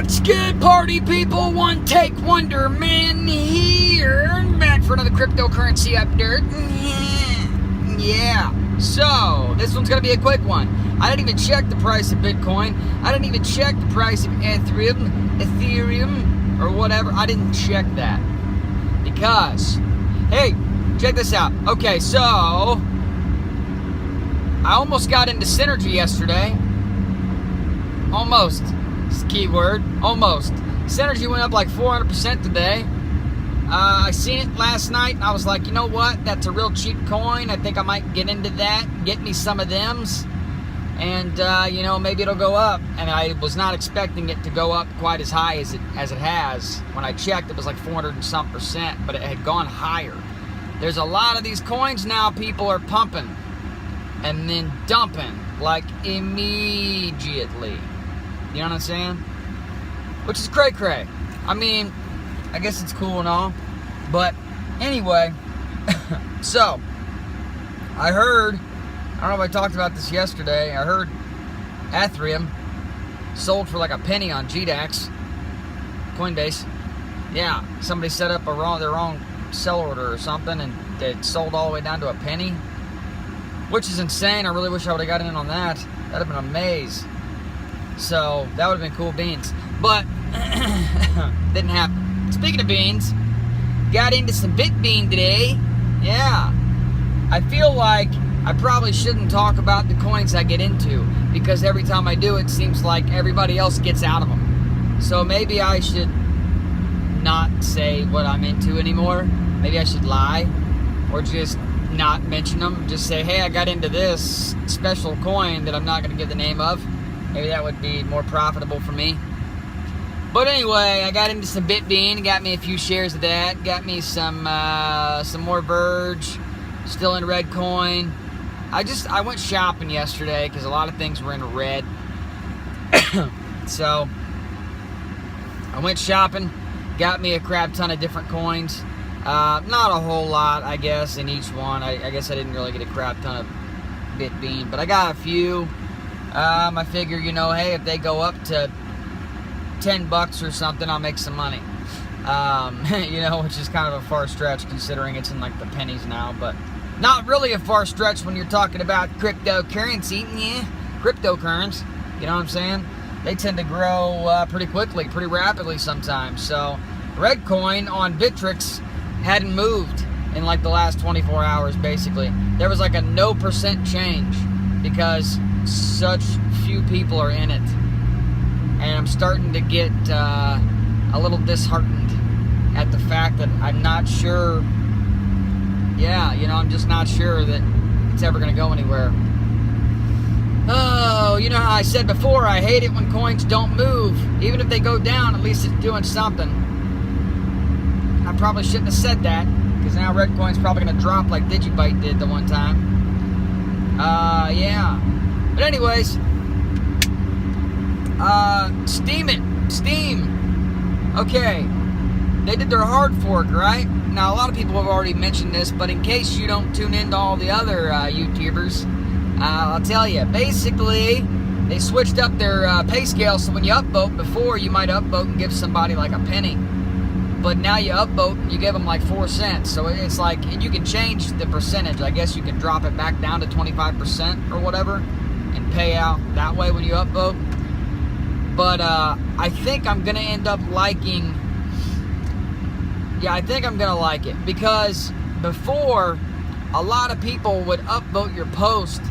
What's good, party people? One Take Wonder Man here, back for another cryptocurrency update. Yeah, so this one's gonna be a quick one. I didn't even check the price of Bitcoin. I didn't even check the price of Ethereum, or whatever. I didn't check that because, hey, check this out. Okay, so I almost got into Synergy yesterday. Almost. It's the key word. Almost. Synergy went up like 400% today. I seen it last night and I was like, you know what? That's a real cheap coin. I think I might get into that, get me some of thems, and you know, maybe it'll go up. And I was not expecting it to go up quite as high as it has. When I checked, it was like 400 and some percent, but it had gone higher. There's a lot of these coins now. People are pumping and then dumping like immediately. You know what I'm saying? Which is cray-cray. I mean, I guess it's cool and all. But anyway, so I heard, I don't know if I talked about this yesterday, I heard Ethereum sold for like a penny on GDAX, Coinbase. Yeah, somebody set up their wrong sell order or something and it sold all the way down to a penny, which is insane. I really wish I would have gotten in on that. That'd have been a maze. So that would have been cool beans, but didn't happen. Speaking of beans, got into some Bitbean today. Yeah, I feel like I probably shouldn't talk about the coins I get into because every time I do, it seems like everybody else gets out of them. So maybe I should not say what I'm into anymore. Maybe I should lie or just not mention them. Just say, hey, I got into this special coin that I'm not going to give the name of. Maybe that would be more profitable for me. But anyway, I got into some Bitbean, got me a few shares of that, got me some more Verge, still in red coin. I went shopping yesterday because a lot of things were in red. So I went shopping, got me a crap ton of different coins. Not a whole lot, I guess, in each one. I guess I didn't really get a crap ton of Bitbean, but I got a few. I figure, you know, hey, if they go up to $10 or something, I'll make some money. You know, which is kind of a far stretch considering it's in like the pennies now, but not really a far stretch when you're talking about cryptocurrency. Yeah, cryptocurrency, you know what I'm saying? They tend to grow pretty quickly, pretty rapidly sometimes. So red coin on Bittrex hadn't moved in like the last 24 hours, basically. There was like a no % change because such few people are in it, and I'm starting to get a little disheartened at the fact that I'm not sure. Yeah, you know, I'm just not sure that it's ever going to go anywhere. Oh, you know how I said before, I hate it when coins don't move. Even if they go down, at least it's doing something. I probably shouldn't have said that, because now red coin's probably going to drop like Digibyte did the one time. Yeah. But anyways, Steam. Okay, they did their hard fork, right? Now, a lot of people have already mentioned this, but in case you don't tune into all the other YouTubers, I'll tell you. Basically, they switched up their pay scale, so when you upvote, before you might upvote and give somebody like a penny. But now you upvote and you give them like 4 cents. So it's like, and you can change the percentage. I guess you can drop it back down to 25% or whatever and pay out that way when you upvote. But I think I'm going to end up liking, yeah, I think I'm going to like it. Because before, a lot of people would upvote your post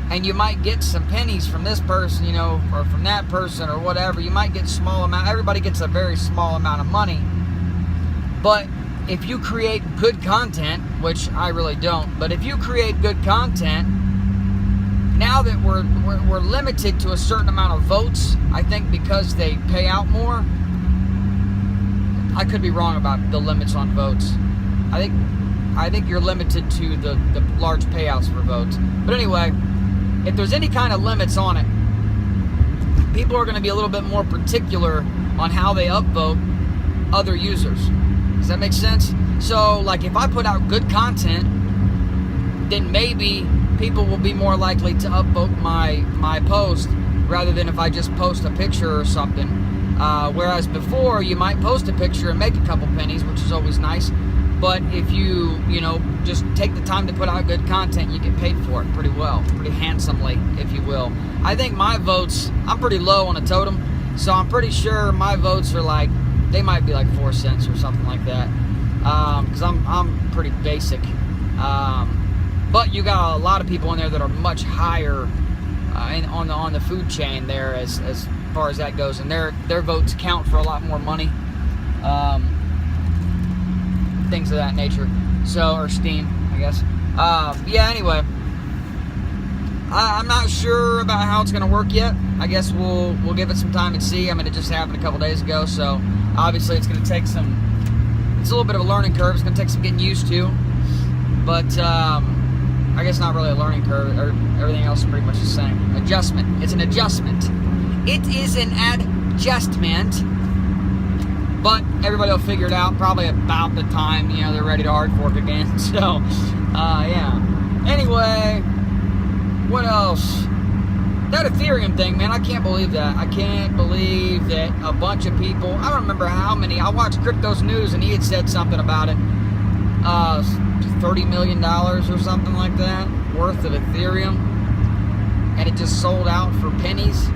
and you might get some pennies from this person, you know, or from that person or whatever. You might get small amount. Everybody gets a very small amount of money. But if you create good content, which I really don't, but if you create good content, now that we're limited to a certain amount of votes, I think because they pay out more. I could be wrong about the limits on votes. I think you're limited to the large payouts for votes. But anyway, if there's any kind of limits on it, people are going to be a little bit more particular on how they upvote other users. Does that make sense? So, like, if I put out good content, then maybe people will be more likely to upvote my post rather than if I just post a picture or something Whereas before, you might post a picture and make a couple pennies, which is always nice. But if you just take the time to put out good content, you get paid for it pretty well, pretty handsomely, if you will. I think my votes, I'm pretty low on a totem, so I'm pretty sure my votes are like, they might be like 4 cents or something like that, because I'm pretty basic. But you got a lot of people in there that are much higher on the food chain there as far as that goes, and their votes count for a lot more money. Things of that nature, or steam, I guess. Yeah, anyway, I'm not sure about how it's going to work yet. I guess we'll give it some time and see. I mean, it just happened a couple days ago, so obviously it's going to take it's a little bit of a learning curve. It's going to take some getting used to, but I guess not really a learning curve, or everything else is pretty much the same. Adjustment. It's an adjustment. It is an adjustment. But everybody will figure it out probably about the time, they're ready to hard fork again. So, yeah. Anyway, what else? That Ethereum thing, man, I can't believe that. I can't believe that a bunch of people, I don't remember how many, I watched Crypto's News and he had said something about it. $30 million or something like that worth of Ethereum. And it just sold out for pennies.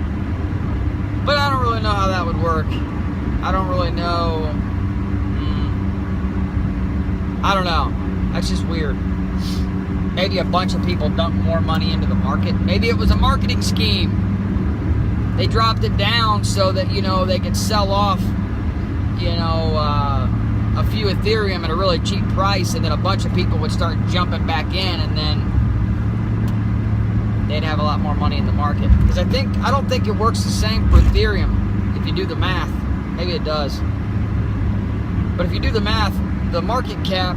But I don't really know how that would work. I don't really know. I don't know. That's just weird. Maybe a bunch of people dumped more money into the market. Maybe it was a marketing scheme. They dropped it down so that, they could sell off, a few Ethereum at a really cheap price, and then a bunch of people would start jumping back in, and then they'd have a lot more money in the market. Because I don't think it works the same for Ethereum if you do the math. Maybe it does. But if you do the math, the market cap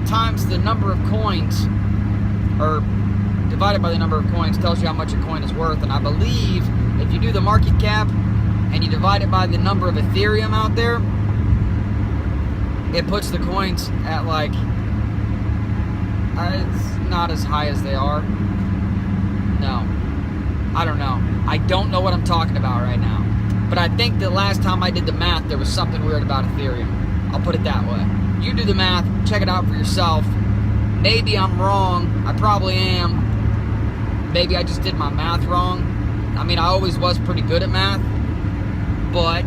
times the number of coins, or divided by the number of coins, tells you how much a coin is worth. And I believe if you do the market cap and you divide it by the number of Ethereum out there, it puts the coins at like, it's not as high as they are. No. I don't know. I don't know what I'm talking about right now. But I think the last time I did the math, there was something weird about Ethereum. I'll put it that way. You do the math, check it out for yourself. Maybe I'm wrong. I probably am. Maybe I just did my math wrong. I mean, I always was pretty good at math. But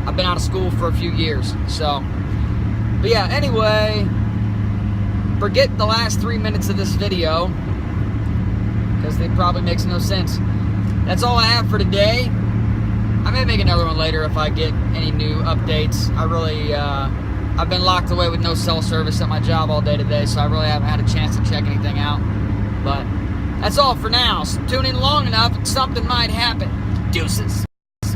I've been out of school for a few years. But yeah, anyway, forget the last 3 minutes of this video, because it probably makes no sense. That's all I have for today. I may make another one later if I get any new updates. I've been locked away with no cell service at my job all day today, so I really haven't had a chance to check anything out. But that's all for now. So tune in long enough and something might happen. Deuces.